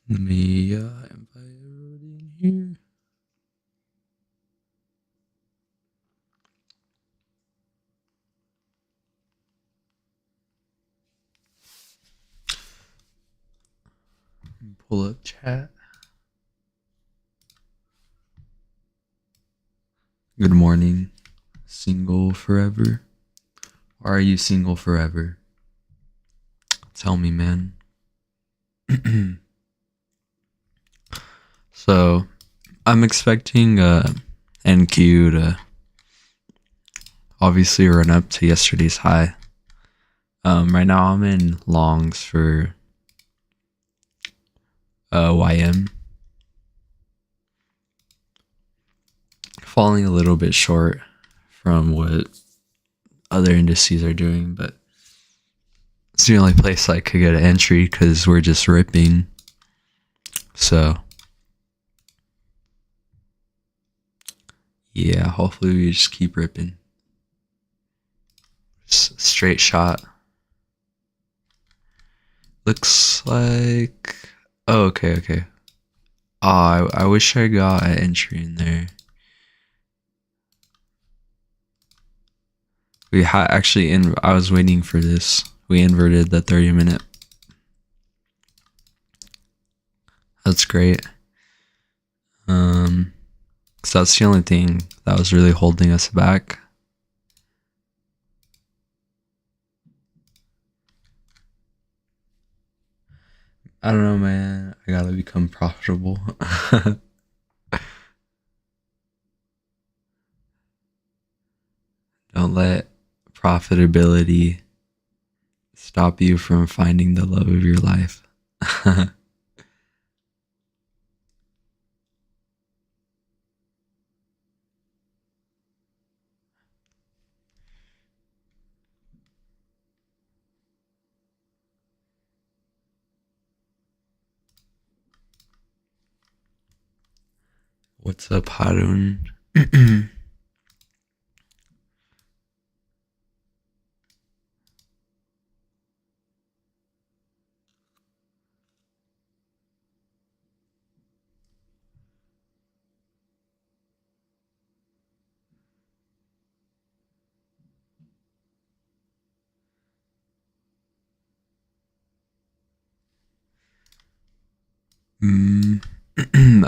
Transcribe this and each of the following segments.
Let me invite everybody in here. Pull up chat. Good morning. Single forever? Or are you single forever? Tell me, man. So, I'm expecting NQ to obviously run up to yesterday's high. Right now I'm in longs for YM. Falling a little bit short from what other indices are doing, but it's the only place I could get an entry because we're just ripping. So, yeah, hopefully we just keep ripping. Straight shot. Looks like... Oh, okay. I wish I got an entry in there. We had actually I was waiting for this. We inverted the 30-minute. That's great. Cause that's the only thing that was really holding us back. I don't know, man. I gotta become profitable. Don't let profitability stop you from finding the love of your life. What's up, Harun?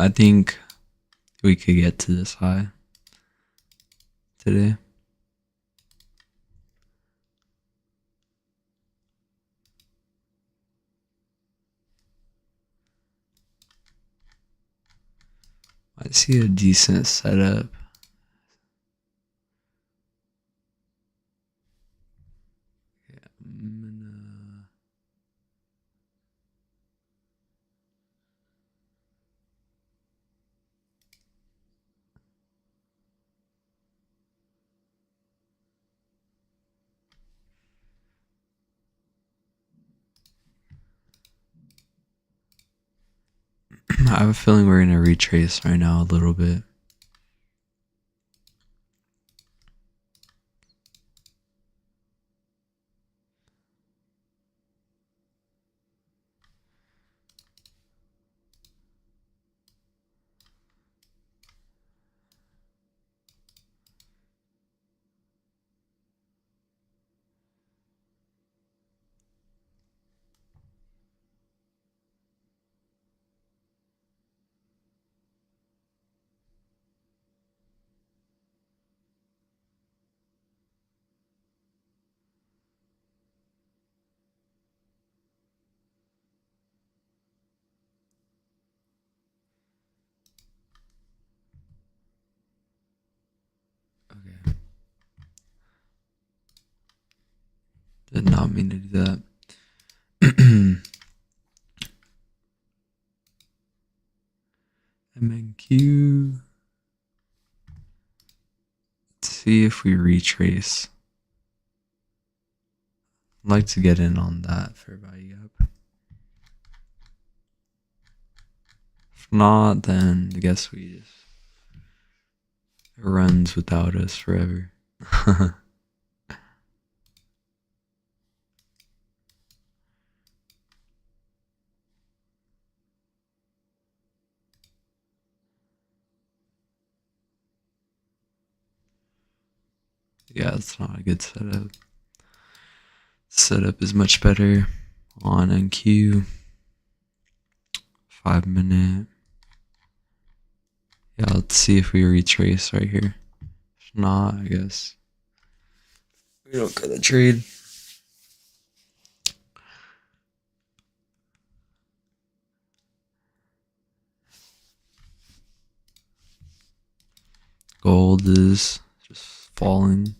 I think we could get to this high today. I see a decent setup. I have a feeling we're gonna retrace right now a little bit. Okay. Did not mean to do that. MNQ. Let's see if we retrace. I'd like to get in on that fair value gap. If not, then I guess we just it runs without us forever. Yeah, it's not a good setup. Setup is much better on NQ. 5 minute. Yeah, let's see if we retrace right here. If not, I guess we don't get the trade. Gold is just falling.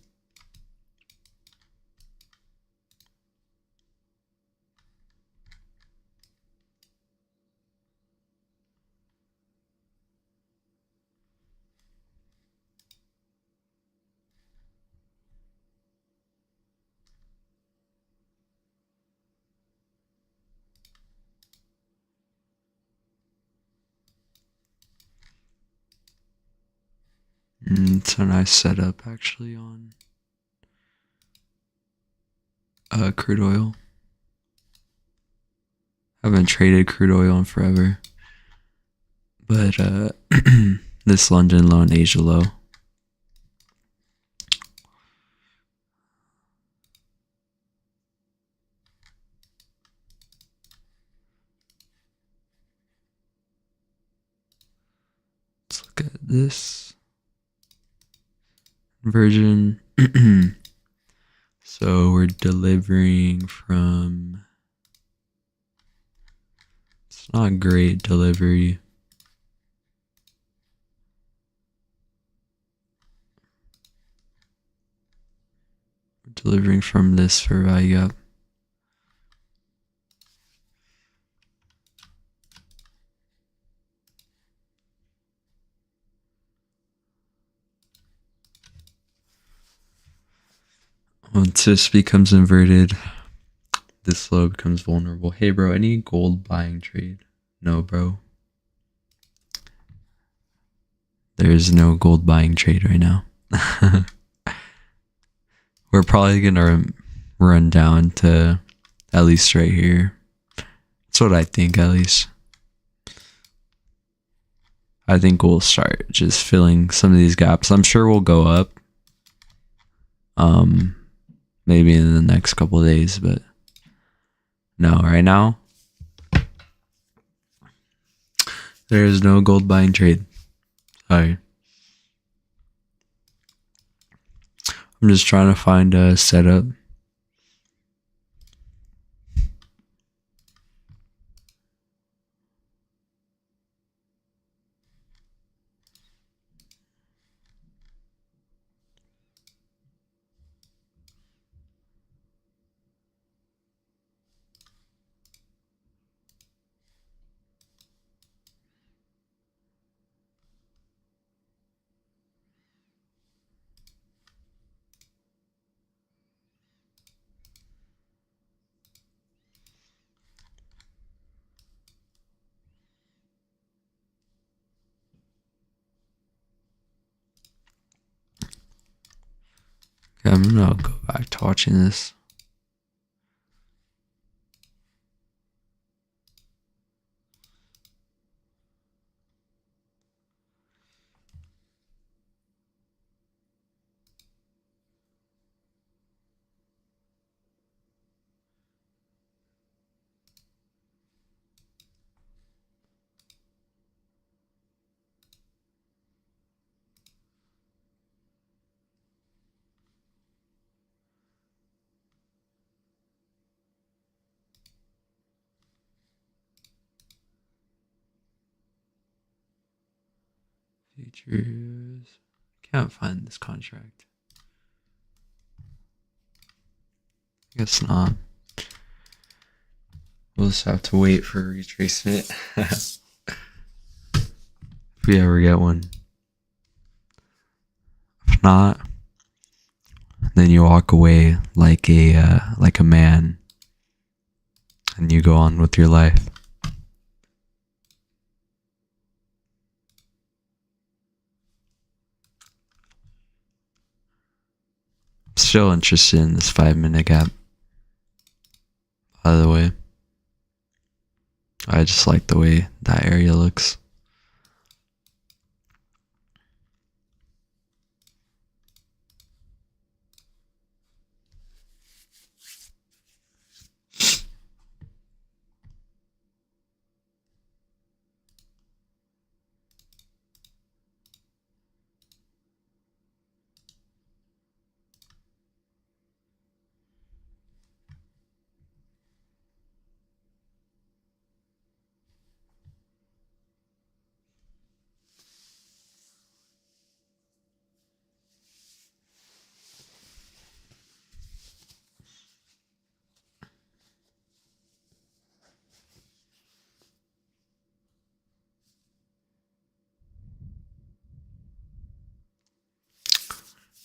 It's a nice setup actually on crude oil. Haven't traded crude oil in forever, but this London low and Asia low. Let's look at this version. So we're delivering from, it's not great delivery. We're delivering from this for value up. Once this becomes inverted, this low becomes vulnerable. Hey bro, any gold buying trade? No bro. There's no gold buying trade right now. We're probably gonna run down to at least right here. That's what I think, at least. I think we'll start just filling some of these gaps. I'm sure we'll go up. Maybe in the next couple of days, but no, right now there is no gold buying trade. Sorry. I'm just trying to find a setup. Okay, I'm gonna go back to watching this. Features. Can't find this contract. I guess not. We'll just have to wait for a retracement. If we ever get one. If not, then you walk away like a man, and you go on with your life. Still interested in this 5 minute gap. By the way, I just like the way that area looks.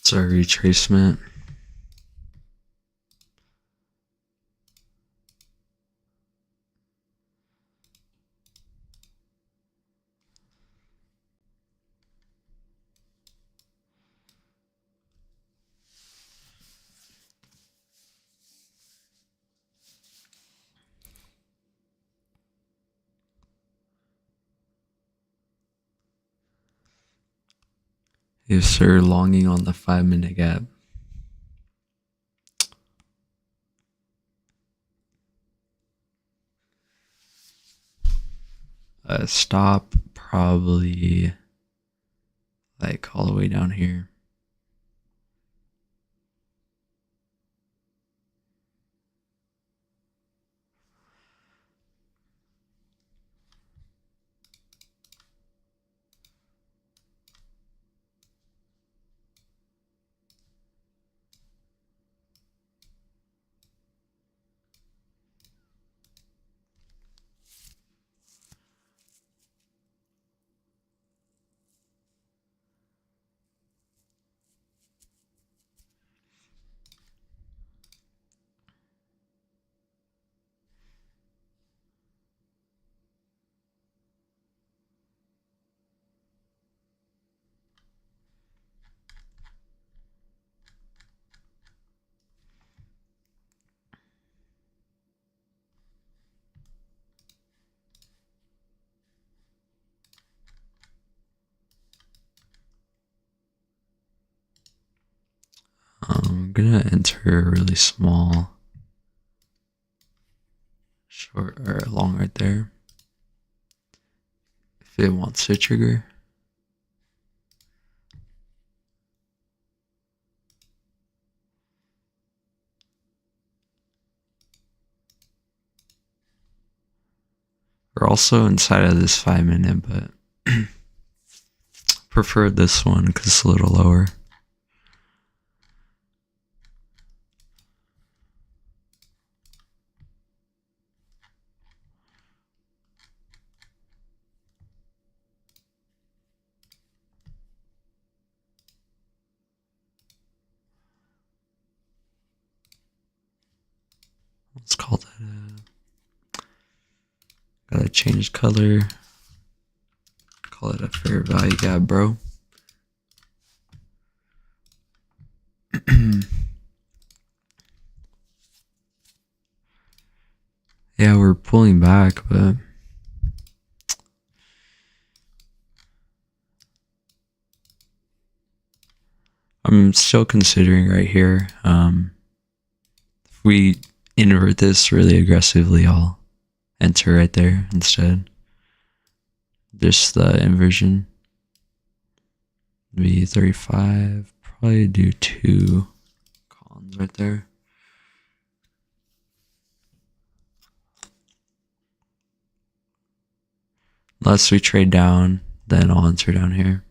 It's a retracement. Yes, sir. Longing on the 5-minute gap. Stop probably like all the way down here. I'm gonna enter a really small, short or long right there. If it wants to trigger. We're also inside of this 5-minute, but prefer this one because it's a little lower. Let's call that gotta change color. Call it a fair value gap, bro. Yeah, we're pulling back, but I'm still considering right here. If we invert this really aggressively, I'll enter right there instead. Just the inversion. Be 35. Probably do 2 columns right there. Unless we trade down, then I'll enter down here.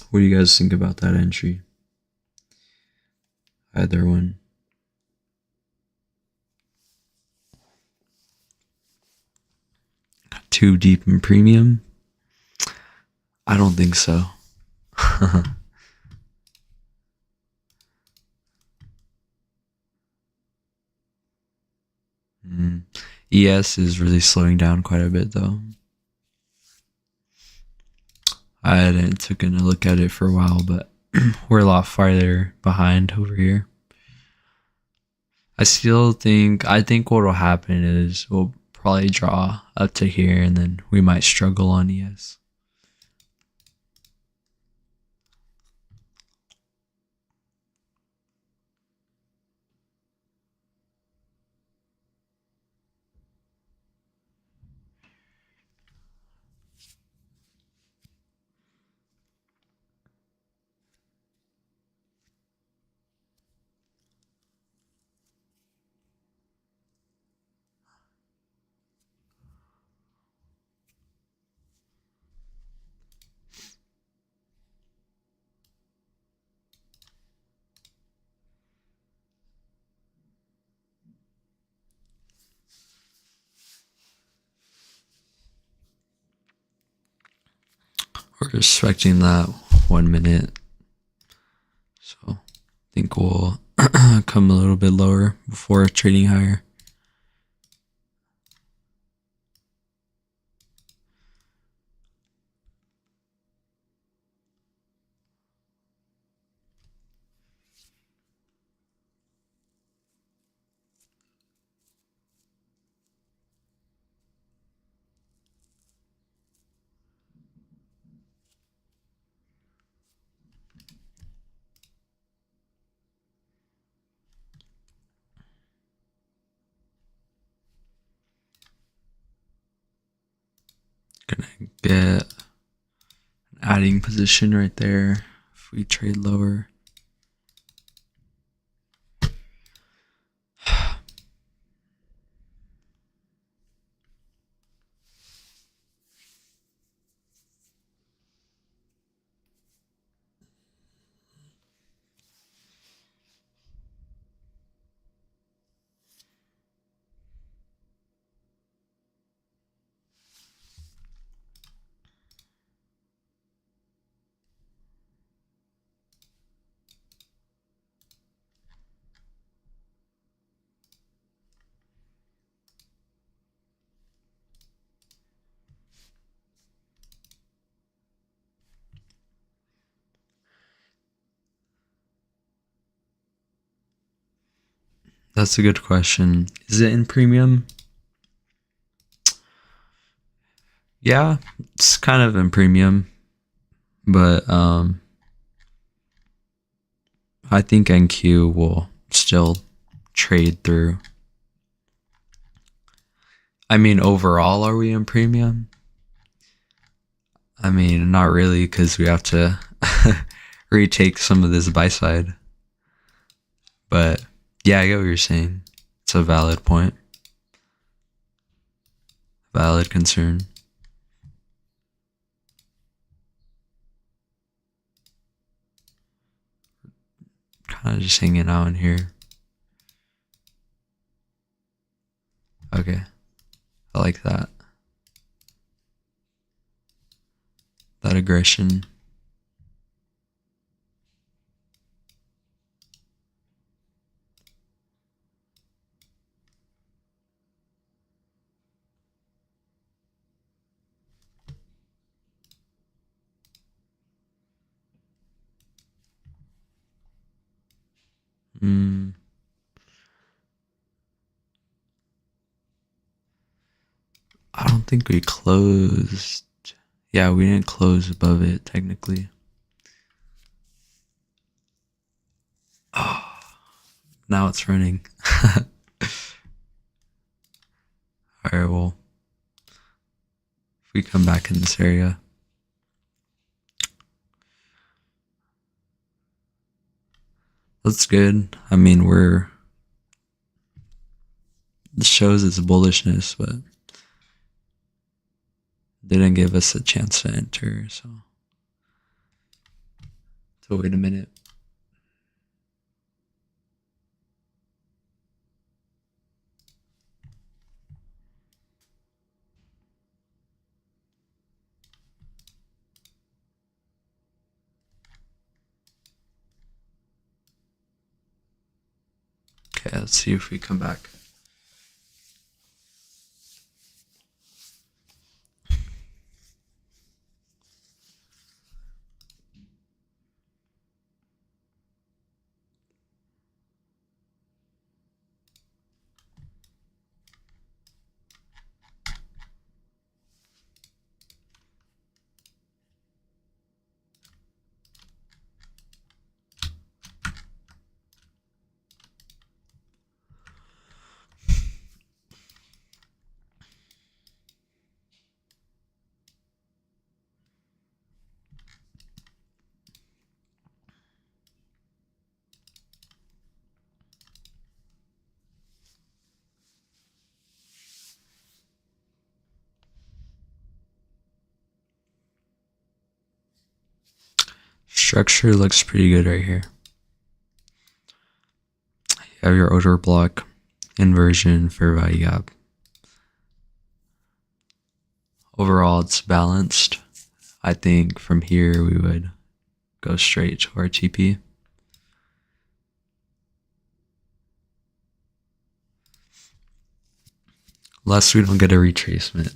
What do you guys think about that entry? Either one. Too deep in premium? I don't think so. ES is really slowing down quite a bit though. I hadn't taken a look at it for a while, but we're a lot farther behind over here. I think what'll happen is we'll probably draw up to here and then we might struggle on ES. We're expecting that 1 minute. So I think we'll come a little bit lower before trading higher. Gonna get an adding position right there if we trade lower. That's a good question. Is it in premium? Yeah, it's kind of in premium, but I think NQ will still trade through. I mean, overall, are we in premium? I mean, not really, because we have to retake some of this buy side. But yeah, I get what you're saying. It's a valid point. Valid concern. Kind of just hanging out in here. Okay. I like that. That aggression. I don't think we closed. Yeah, we didn't close above it, technically. Oh, now it's running. Alright, well, if we come back in this area. That's good. I mean, it shows its bullishness, but didn't give us a chance to enter, so wait a minute. Okay, let's see if we come back. Structure looks pretty good right here. You have your order block, inversion, fair value gap. Overall, it's balanced. I think from here we would go straight to our TP. Unless we don't get a retracement.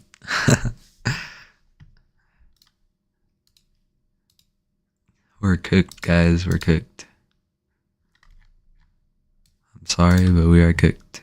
We're cooked, guys. We're cooked. I'm sorry, but we are cooked.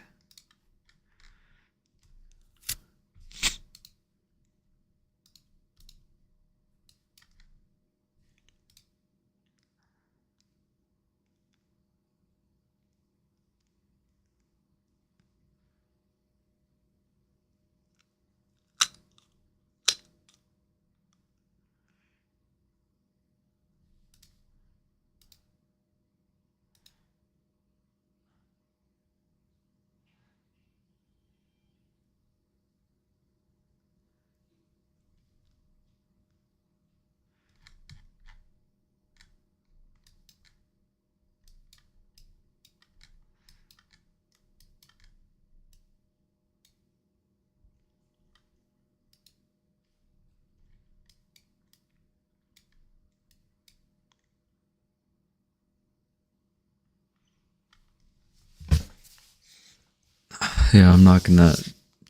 Yeah, I'm not gonna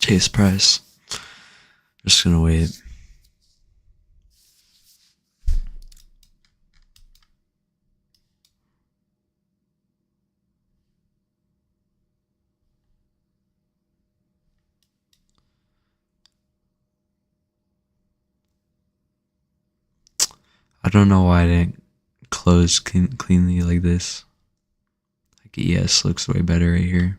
chase price. Just gonna wait. I don't know why I didn't close cleanly like this. Like ES looks way better right here.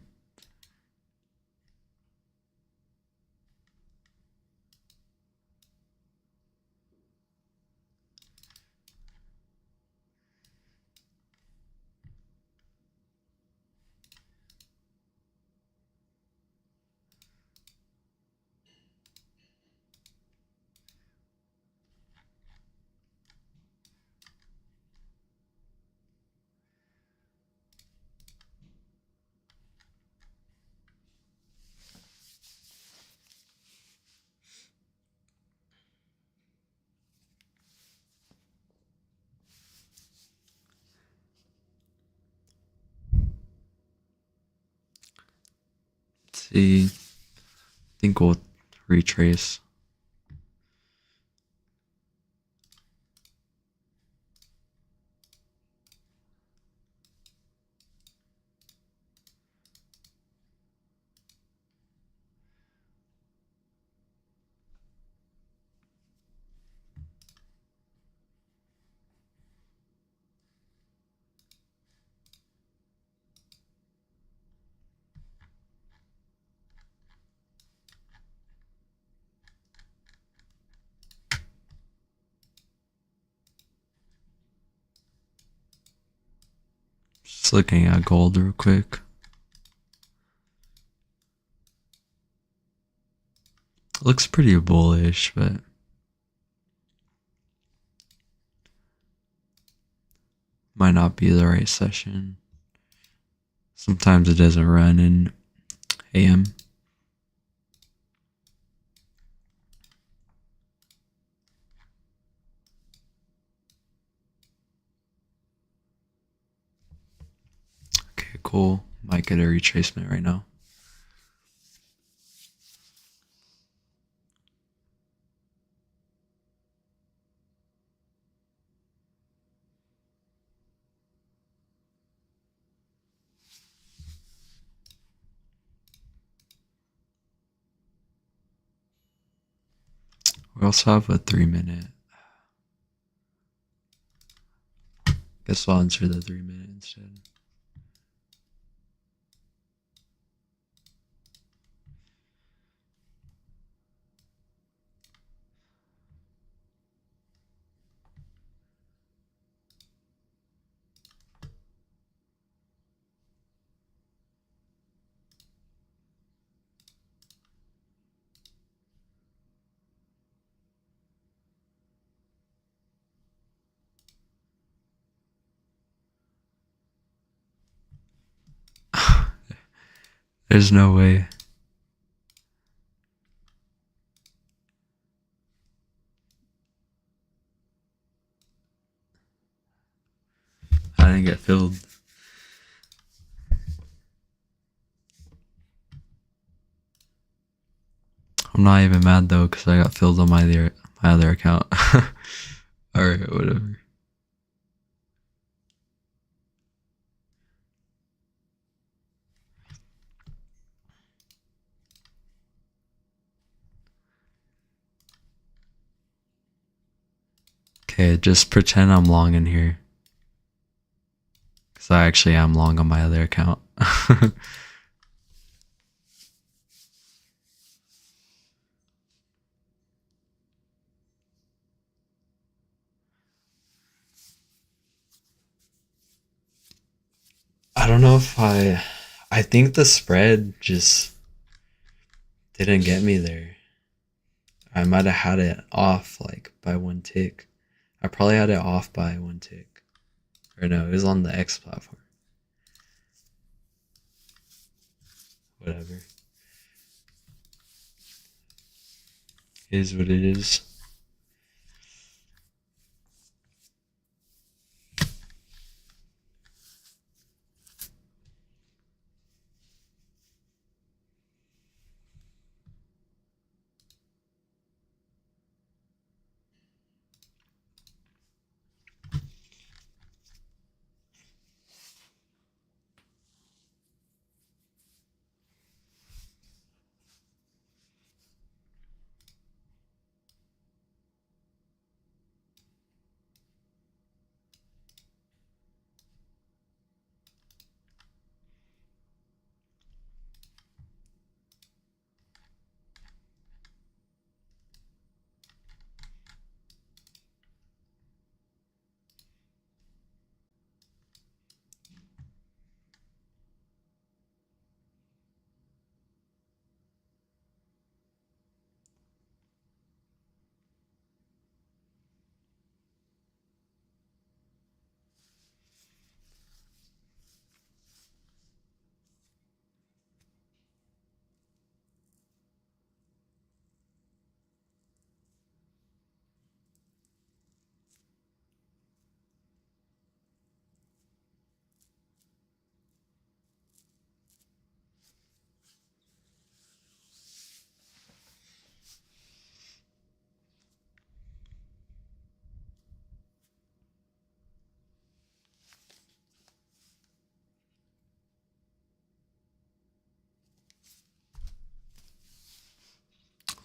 Let's see. I think we'll retrace. Just looking at gold real quick. Looks pretty bullish, but might not be the right session. Sometimes it doesn't run in AM. Okay, cool. Might get a retracement right now. We also have a 3-minute. Guess I'll enter the 3-minute instead. There's no way. I didn't get filled. I'm not even mad though, because I got filled on my other account. Alright, whatever. Okay, just pretend I'm long in here. Because I actually am long on my other account. I don't know if I think the spread just didn't get me there. I might have had it off like by 1 tick. I probably had it off by 1 tick. Or no, it was on the X platform. Whatever. It is what it is.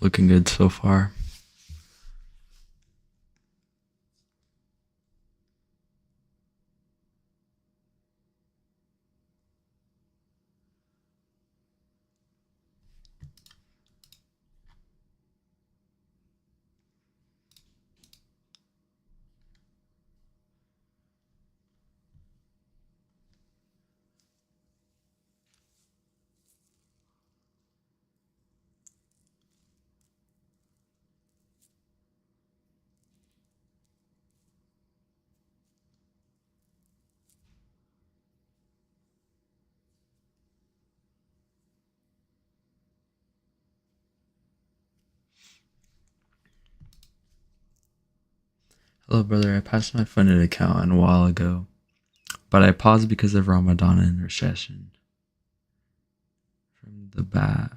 Looking good so far. Hello, brother. I passed my funded account a while ago, but I paused because of Ramadan and recession. From the bat,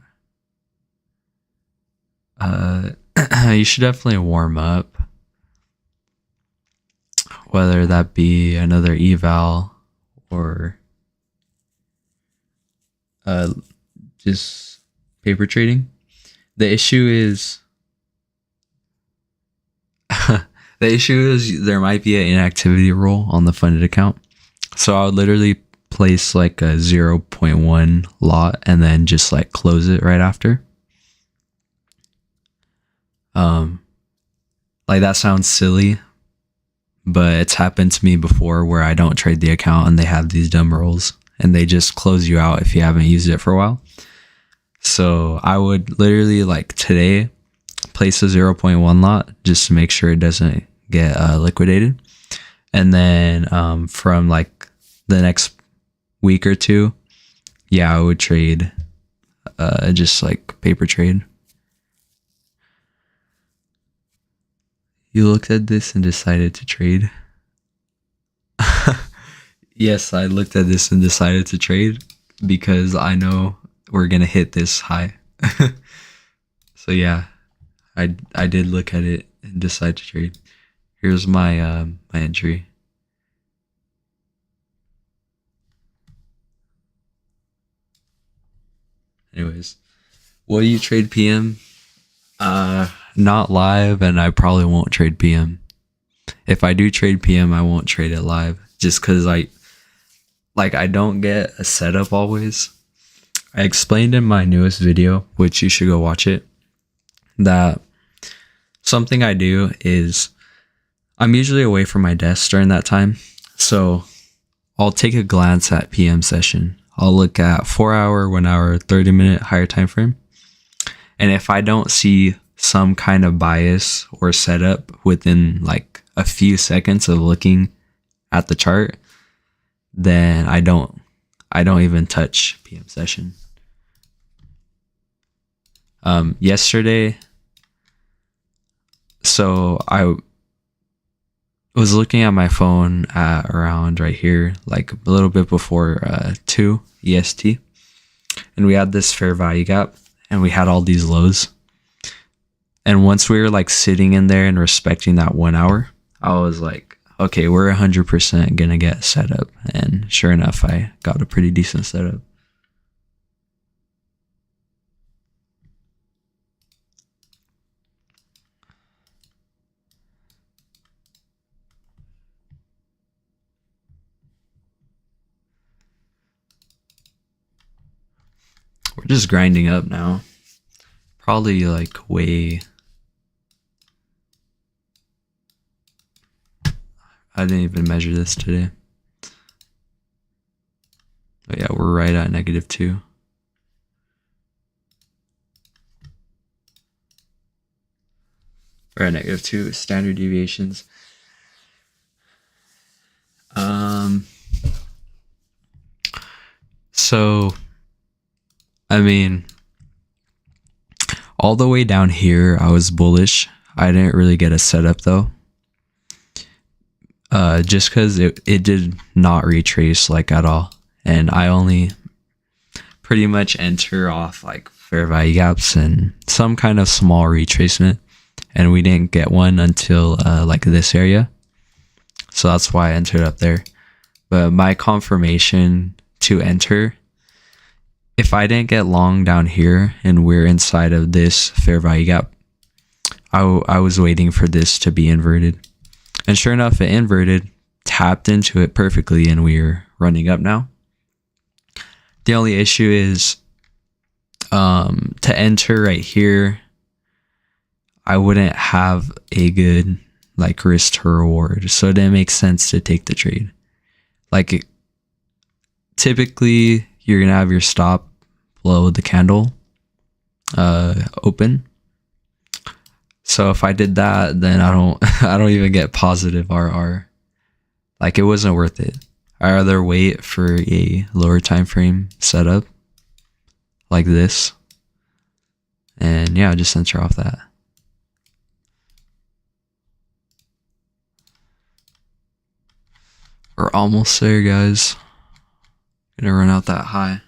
you should definitely warm up, whether that be another eval or just paper trading. The issue is there might be an inactivity rule on the funded account. So I would literally place like a 0.1 lot and then just like close it right after. Like that sounds silly, but it's happened to me before where I don't trade the account and they have these dumb rules and they just close you out if you haven't used it for a while. So I would literally like today place a 0.1 lot just to make sure it doesn't get liquidated. And then from like the next week or two, yeah, I would trade just like paper trade. You looked at this and decided to trade? Yes, I looked at this and decided to trade because I know we're gonna hit this high. So yeah, I did look at it and decide to trade. Here's my my entry. Anyways, will you trade PM? Not live, and I probably won't trade PM. If I do trade PM, I won't trade it live, just because I don't get a setup always. I explained in my newest video, which you should go watch it, that something I do is I'm usually away from my desk during that time. So I'll take a glance at PM session. I'll look at 4 hour, 1 hour, 30-minute higher time frame. And if I don't see some kind of bias or setup within like a few seconds of looking at the chart, then I don't even touch PM session. Yesterday, so I was looking at my phone at around right here, like a little bit before 2 EST, and we had this fair value gap, and we had all these lows. And once we were like sitting in there and respecting that 1 hour, I was like, okay, we're 100% gonna get set up. And sure enough, I got a pretty decent setup. We're just grinding up now. Probably like way... I didn't even measure this today. But yeah, we're right at -2. We're at -2 standard deviations. So, I mean, all the way down here, I was bullish. I didn't really get a setup though. Just because it did not retrace like at all. And I only pretty much enter off like fair value gaps and some kind of small retracement. And we didn't get one until like this area. So that's why I entered up there. But my confirmation to enter, if I didn't get long down here and we're inside of this fair value gap, I was waiting for this to be inverted. And sure enough, it inverted, tapped into it perfectly, and we're running up now. The only issue is to enter right here, I wouldn't have a good like risk to reward. So it didn't make sense to take the trade. Like typically you're going to have your stop below the candle open. So if I did that, then I don't even get positive RR. Like it wasn't worth it. I'd rather wait for a lower time frame setup like this. And yeah, just center off that. We're almost there, guys. Gonna run out that high.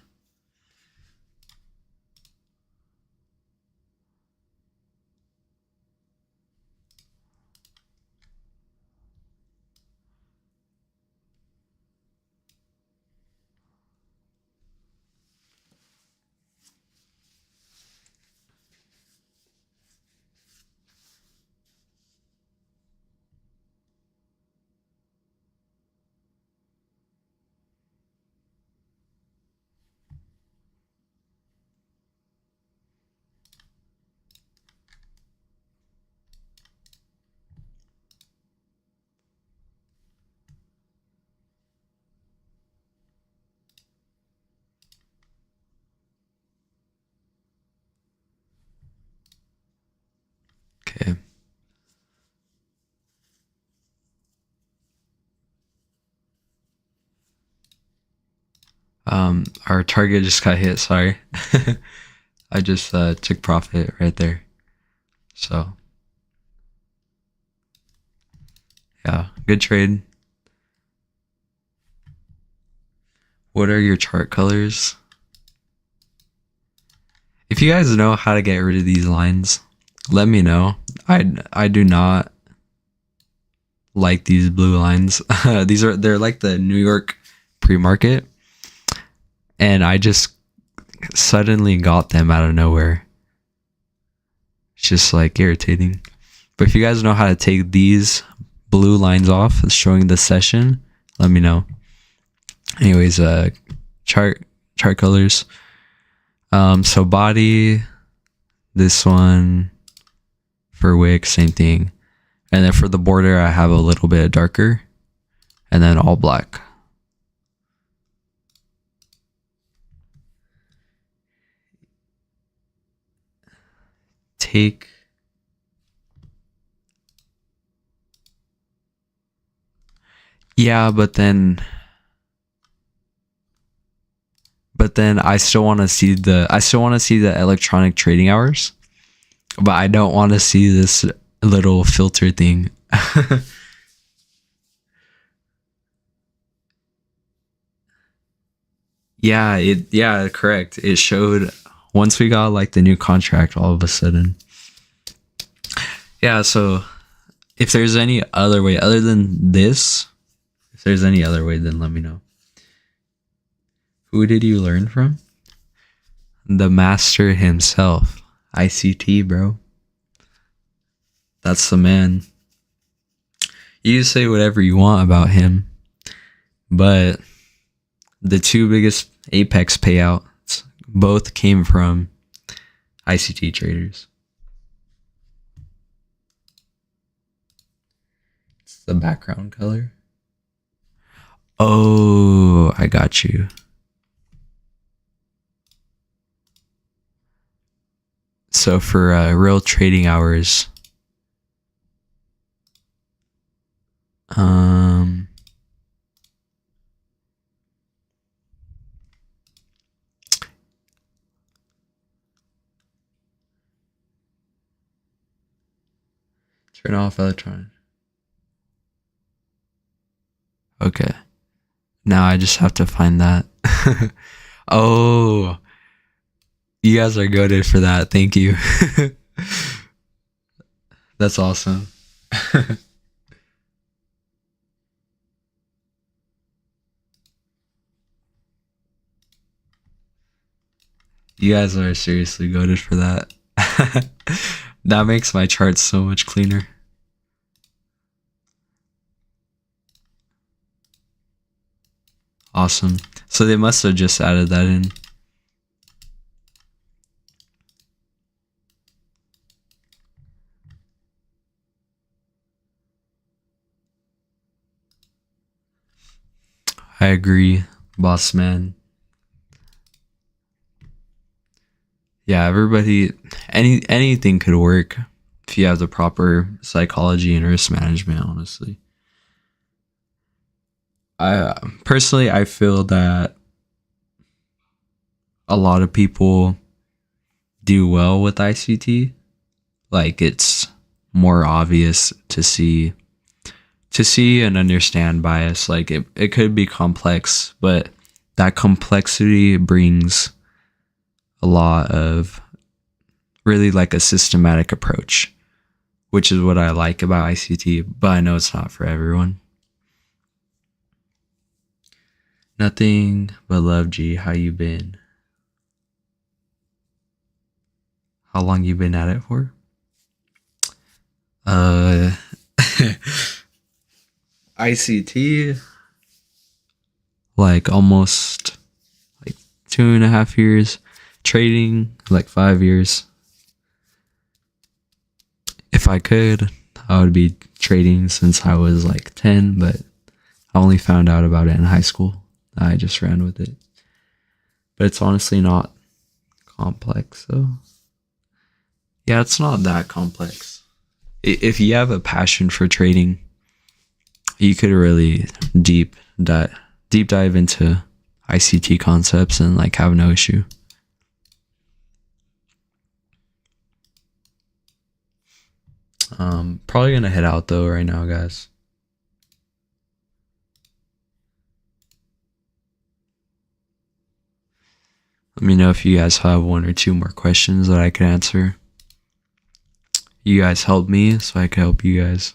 Okay. Our target just got hit, sorry. I just took profit right there. So yeah, good trade. What are your chart colors? If you guys know how to get rid of these lines, let me know. I do not like these blue lines. They're like the New York pre-market, and I just suddenly got them out of nowhere. It's just like irritating. But if you guys know how to take these blue lines off showing the session, let me know. Anyways, chart colors. So body, this one for wick, same thing. And then for the border, I have a little bit darker, and then all black. Take yeah, but then I still want to see the electronic trading hours, but I don't want to see this little filter thing. Yeah, correct. It showed once we got like the new contract all of a sudden. Yeah, so if there's any other way other than this, if there's any other way, then let me know. Who did you learn from? The master himself. ICT, bro. That's the man. You can say whatever you want about him, but the two biggest Apex payouts both came from ICT traders. It's the background color. Oh, I got you. So for real trading hours, turn off electronic. Okay. Now I just have to find that. Oh, you guys are goated for that. Thank you. That's awesome. You guys are seriously goated for that. That makes my charts so much cleaner. Awesome. So they must have just added that in. I agree, boss man. Yeah, everybody, anything could work if you have the proper psychology and risk management, honestly. I feel that a lot of people do well with ICT. Like it's more obvious to see and understand bias. Like it could be complex, but that complexity brings a lot of really like a systematic approach, which is what I like about ICT, but I know it's not for everyone. Nothing but love, G. How you been? How long you been at it for? ICT, like almost like 2.5 years. Trading, like 5 years. If I could, I would be trading since I was like 10, but I only found out about it in high school. I just ran with it. But it's honestly not complex, though. Yeah, it's not that complex. If you have a passion for trading, you could really deep dive into ICT concepts and like have no issue. Probably gonna head out though right now, guys. Let me know if you guys have 1 or 2 more questions that I can answer. You guys help me, so I can help you guys.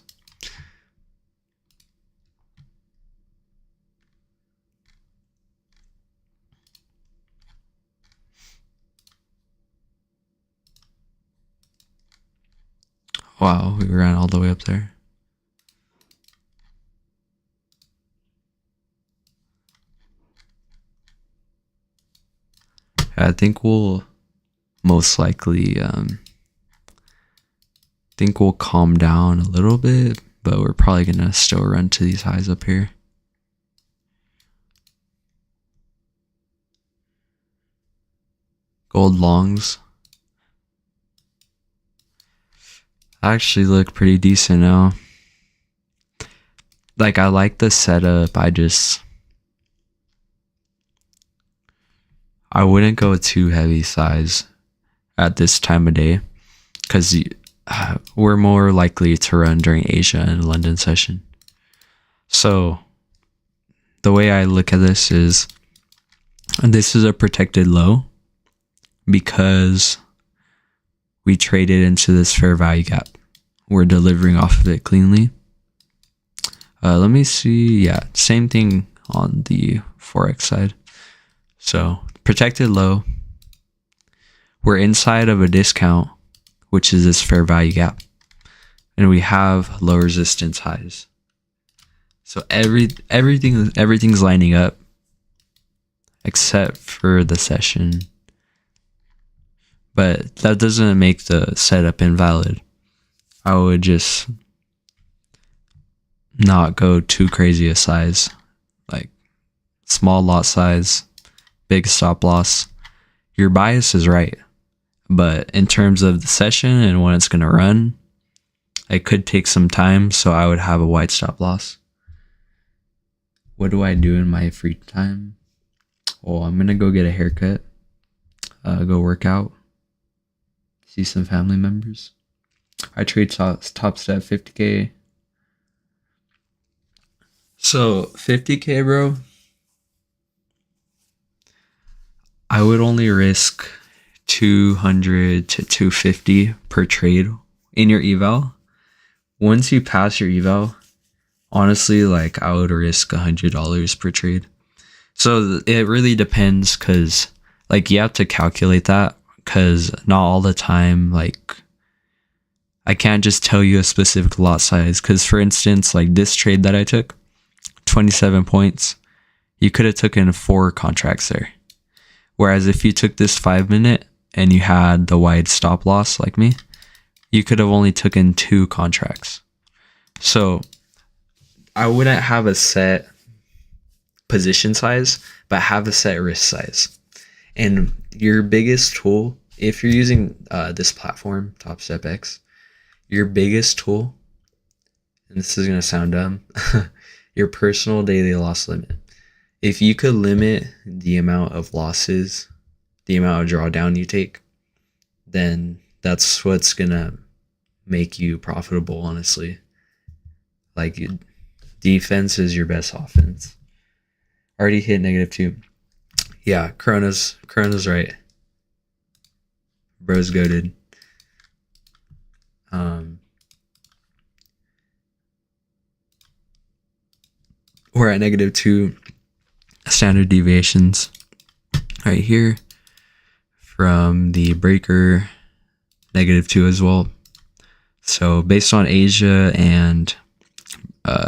Wow, we ran all the way up there. I think we'll most likely think we'll calm down a little bit, but we're probably gonna still run to these highs up here. Gold longs actually look pretty decent now. Like, I like the setup. I wouldn't go too heavy size at this time of day, because we're more likely to run during Asia and London session. So the way I look at this is a protected low because we traded into this fair value gap. We're delivering off of it cleanly. Let me see. Yeah, same thing on the Forex side. So protected low. We're inside of a discount, which is this fair value gap. And we have low resistance highs. So everything's lining up except for the session. But that doesn't make the setup invalid. I would just not go too crazy a size. Like small lot size, big stop loss. Your bias is right. But in terms of the session and when it's going to run, it could take some time, so I would have a wide stop loss. What do I do in my free time? Well, I'm going to go get a haircut, go work out, see some family members. I trade top step 50K. So 50K, bro, I would only risk 200 to 250 per trade in your eval. Once you pass your eval, honestly, like, I would risk $100 per trade. So it really depends, because like you have to calculate that, because not all the time, like, I can't just tell you a specific lot size. Because for instance, like this trade that I took, 27 points, you could have taken 4 contracts there. Whereas if you took this 5-minute and you had the wide stop loss like me, you could have only taken 2 contracts. So I wouldn't have a set position size, but have a set risk size. And your biggest tool, if you're using this platform, Top Step X, your biggest tool, and this is going to sound dumb, your personal daily loss limit. If you could limit the amount of losses, the amount of drawdown you take, then that's what's going to make you profitable, honestly. Like, defense is your best offense. Already hit -2. Yeah, Corona's right. Bro's goated. We're at -2 standard deviations right here from the breaker, -2 as well. So based on Asia and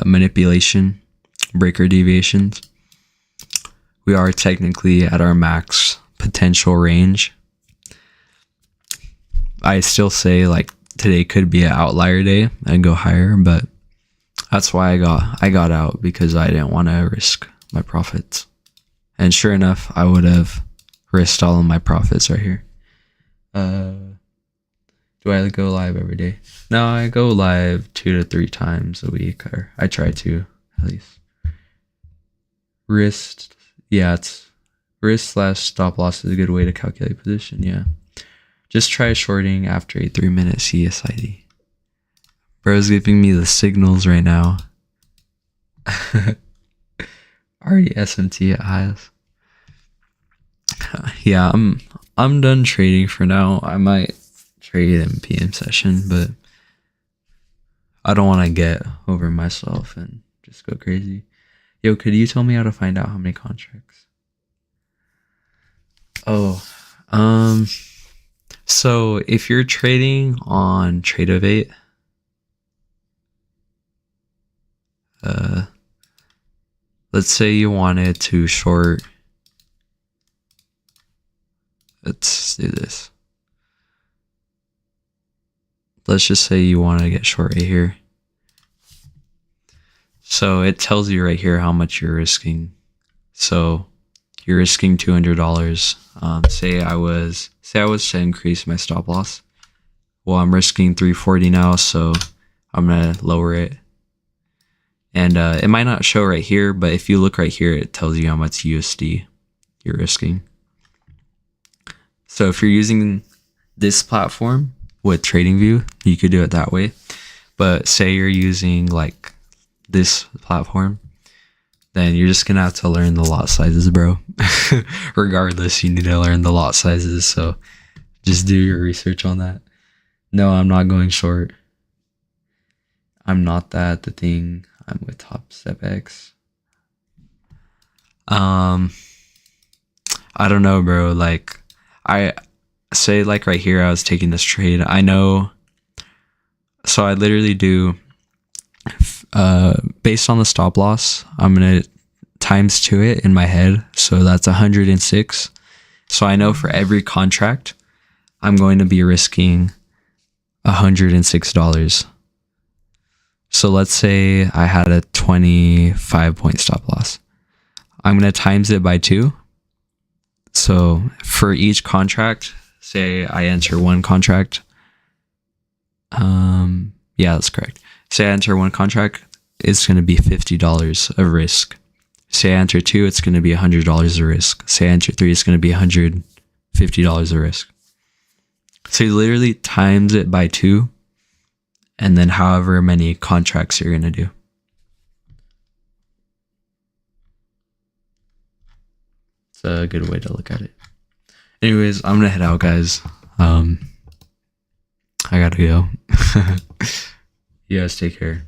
manipulation, breaker deviations, we are technically at our max potential range. I still say, like, today could be an outlier day and go higher, but that's why I got out, because I didn't want to risk my profits. And sure enough, I would have risked all of my profits right here. Do I go live every day? No, I go live 2 to 3 times a week, or I try to, at least. Risk, yeah, it's risk/stop loss is a good way to calculate position. Yeah, just try shorting after a 3-minute CSID. Bro's giving me the signals right now. Already SMT at highest. Yeah, I'm done trading for now. I might trade in PM session, but I don't want to get over myself and just go crazy. Yo, could you tell me how to find out how many contracts? Oh, so if you're trading on Tradeovate, let's say you wanted to short. Let's do this. Let's just say you want to get short right here. So it tells you right here how much you're risking. So you're risking $200. Say I was to increase my stop loss. Well, I'm risking 340 now, so I'm gonna lower it. And it might not show right here, but if you look right here, it tells you how much USD you're risking. So if you're using this platform with TradingView, you could do it that way. But say you're using like this platform, then you're just gonna have to learn the lot sizes, bro. Regardless, you need to learn the lot sizes. So just do your research on that. No, I'm not going short. I'm not that. The thing. I'm with Top Step X. I don't know, bro. Like, I say like right here, I was taking this trade. I know. So I literally do, based on the stop loss, I'm going to times 2 it in my head. So that's 106. So I know for every contract, I'm going to be risking $106. So let's say I had a 25 point stop loss. I'm going to times it by 2. So for each contract, say I enter one contract. Yeah, that's correct. Say I enter one contract, it's going to be $50 of risk. Say I enter 2, it's going to be $100 of risk. Say I enter 3, it's going to be $150 of risk. So you literally times it by 2, and then however many contracts you're going to do. It's a good way to look at it. Anyways, I'm going to head out, guys. I got to go. You guys take care.